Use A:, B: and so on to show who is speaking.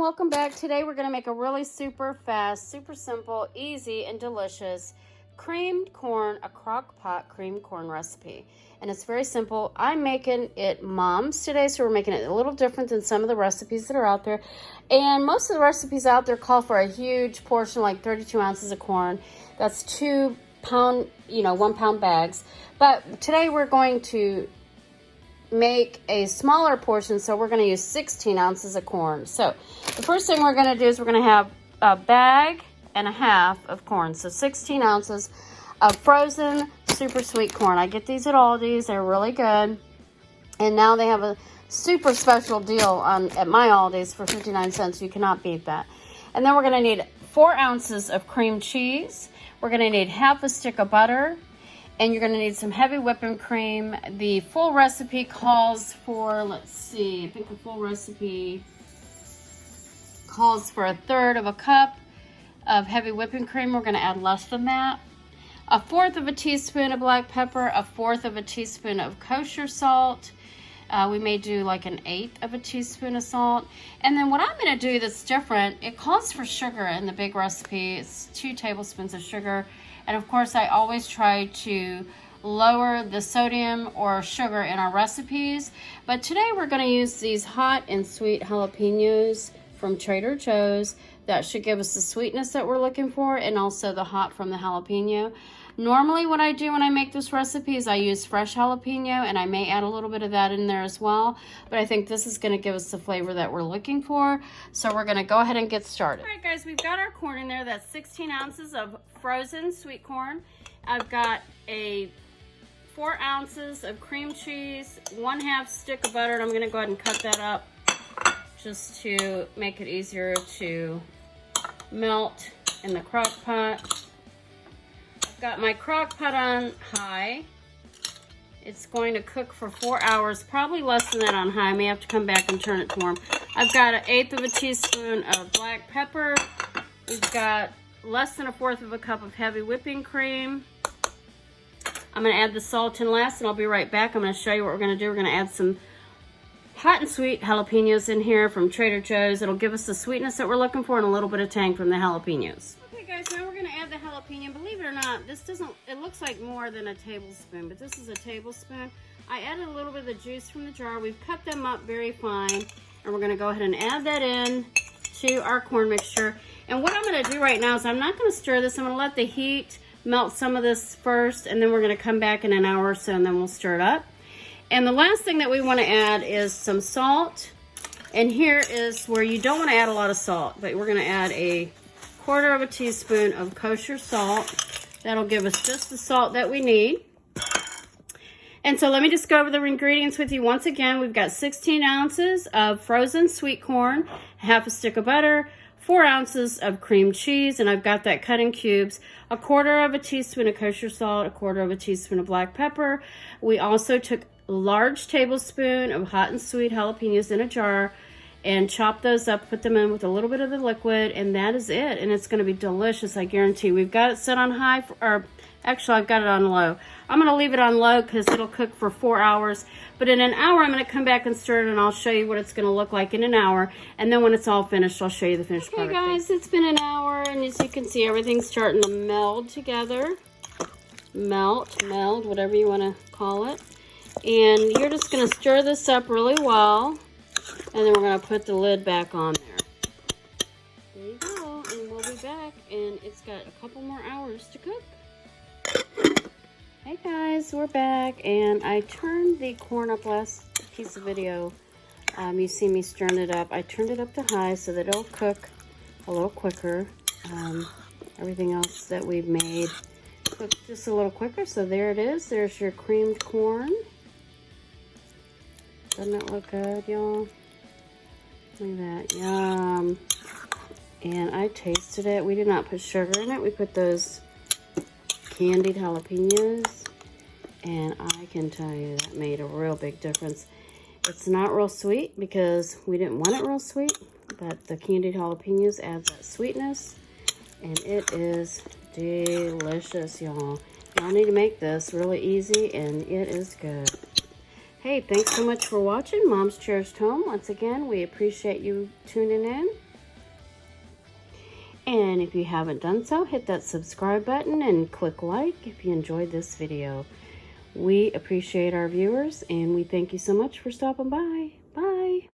A: welcome back. Today we're going to make a really super fast, super simple, easy, and delicious creamed corn, a crock pot creamed corn recipe. And it's very simple. I'm making it Mom's today, so we're making it a little different than some of the recipes that are out there. And most of the recipes out there call for a huge portion, like 32 ounces of corn. That's 2 pound, 1 pound bags. But today we're going to make a smaller portion, so we're going to use 16 ounces of corn. So the first thing we're going to do is we're going to have a bag and a half of corn, so 16 ounces of frozen super sweet corn. I get these at Aldi's. They're really good, and now they have a super special deal at my Aldi's for 59 cents. You cannot beat that. And then we're going to need 4 ounces of cream cheese. We're going to need half a stick of butter. And you're going to need some heavy whipping cream. The full recipe calls for, let's see, I think the full recipe calls for 1/3 cup of heavy whipping cream. We're going to add less than that. 1/4 teaspoon of black pepper, 1/4 teaspoon of kosher salt. We may do like 1/8 teaspoon of salt. And then what I'm going to do that's different, it calls for sugar in the big recipe. It's 2 tablespoons of sugar. And of course, I always try to lower the sodium or sugar in our recipes. But today we're going to use these hot and sweet jalapenos from Trader Joe's. That should give us the sweetness that we're looking for, and also the hot from the jalapeno. Normally what I do when I make this recipe is I use fresh jalapeno, and I may add a little bit of that in there as well. But I think this is going to give us the flavor that we're looking for. So we're going to go ahead and get started. All right, guys, we've got our corn in there. That's 16 ounces of frozen sweet corn. I've got 4 ounces of cream cheese, 1/2 stick of butter, and I'm going to go ahead and cut that up just to make it easier to melt in the crock pot. Got my crock pot on high. It's going to cook for 4 hours, probably less than that on high. I may have to come back and turn it to warm. I've got 1/8 teaspoon of black pepper. We've got less than 1/4 cup of heavy whipping cream. I'm going to add the salt in last, and I'll be right back. I'm going to show you what we're going to do. We're going to add some hot and sweet jalapenos in here from Trader Joe's. It'll give us the sweetness that we're looking for and a little bit of tang from the jalapenos. Okay, guys, now we're going to add the jalapeno. Believe it or not, this doesn't, it looks like more than a tablespoon, but this is a tablespoon. I added a little bit of the juice from the jar. We've cut them up very fine, and we're going to go ahead and add that in to our corn mixture. And what I'm going to do right now is I'm not going to stir this. I'm going to let the heat melt some of this first, and then we're going to come back in an hour or so, and then we'll stir it up. And the last thing that we want to add is some salt. And here is where you don't want to add a lot of salt, but we're going to add 1/4 teaspoon of kosher salt. That'll give us just the salt that we need. And so let me just go over the ingredients with you once again. We've got 16 ounces of frozen sweet corn, 1/2 stick of butter, 4 ounces of cream cheese, and I've got that cut in cubes, 1/4 teaspoon of kosher salt, 1/4 teaspoon of black pepper. We also took a large tablespoon of hot and sweet jalapenos in a jar and chop those up, put them in with a little bit of the liquid, and that is it. And it's going to be delicious, I guarantee. We've got it set on high, or actually I've got it on low. I'm going to leave it on low because it'll cook for 4 hours. But in an hour, I'm going to come back and stir it, and I'll show you what it's going to look like in an hour. And then when it's all finished, I'll show you the finished product. Okay, guys, it's been an hour, and as you can see, everything's starting to meld together. Melt, whatever you want to call it. And you're just going to stir this up really well, and then we're going to put the lid back on there. There you go, and we'll be back, and it's got a couple more hours to cook. Hey guys, we're back, and I turned the corn up last piece of video. You see me stirring it up. I turned it up to high so that it'll cook a little quicker. Everything else that we've made cooked just a little quicker, so there it is. There's your creamed corn. Doesn't it look good, y'all? Look at that. Yum. And I tasted it. We did not put sugar in it. We put those candied jalapenos. And I can tell you that made a real big difference. It's not real sweet because we didn't want it real sweet. But the candied jalapenos adds that sweetness. And it is delicious, y'all. Y'all need to make this really easy, and it is good. Hey, thanks so much for watching Mom's Cherished Home. Once again, we appreciate you tuning in. And if you haven't done so, hit that subscribe button and click like if you enjoyed this video. We appreciate our viewers, and we thank you so much for stopping by.